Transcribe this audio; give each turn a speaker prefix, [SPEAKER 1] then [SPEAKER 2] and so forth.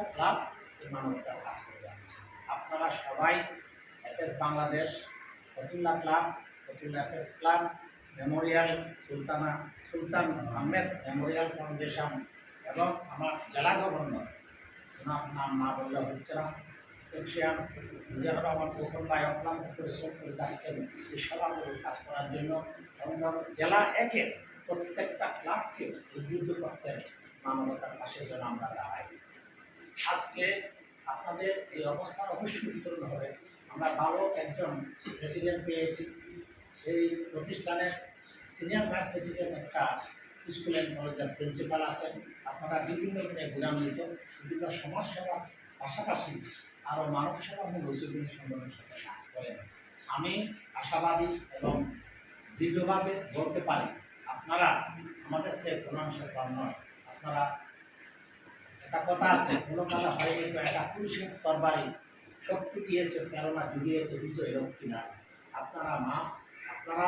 [SPEAKER 1] প্রত্যেকটা ক্লাব মানবতার কাজ করে যাচ্ছে। আপনারা সবাই FS Bangladesh, Fatullah club, Fatullah FS club, memorial Sultan Ahmed memorial foundation এবং আমার জেলা গভর্নর ওনার নাম না বললে হচ্ছে না, এশিয়ান নিজেরা আমার প্রথম ভাই অক্লান্ত পরিশ্রম করে যাচ্ছেন এই সভাগুলো কাজ করার জন্য এবং জেলা একে প্রত্যেকটা ক্লাবকে উদ্বুদ্ধ করছেন মানবতার পাশে যেন আমরা দাঁড়াই। আজকে আপনাদের এই অবস্থার অবশ্যই উত্তরণ হবে। আমরা ভালো একজন প্রেসিডেন্ট পেয়েছি, এই প্রতিষ্ঠানের সিনিয়র ভাইস প্রেসিডেন্ট একটা স্কুল অ্যান্ড কলেজের প্রিন্সিপাল আছেন। আপনারা বিভিন্ন দিনে গুণান্বিত, বিভিন্ন সমাজসেবার পাশাপাশি আরও মানব সেবামূলক বিভিন্ন সংগঠনের সাথে কাজ করেন। আমি আশাবাদী এবং দৃঢ়ভাবে বলতে পারি আপনারা আমাদের চেয়ে কোনাংশে কম নয়। আপনারা একটা কথা আছে, কোনো কালে হয়নি তো একটা পুরুষের তরবারি শক্তি দিয়েছে, প্রেরণা জুগিয়েছে বিজয় লক্ষ্মী না। আপনারা আপনারা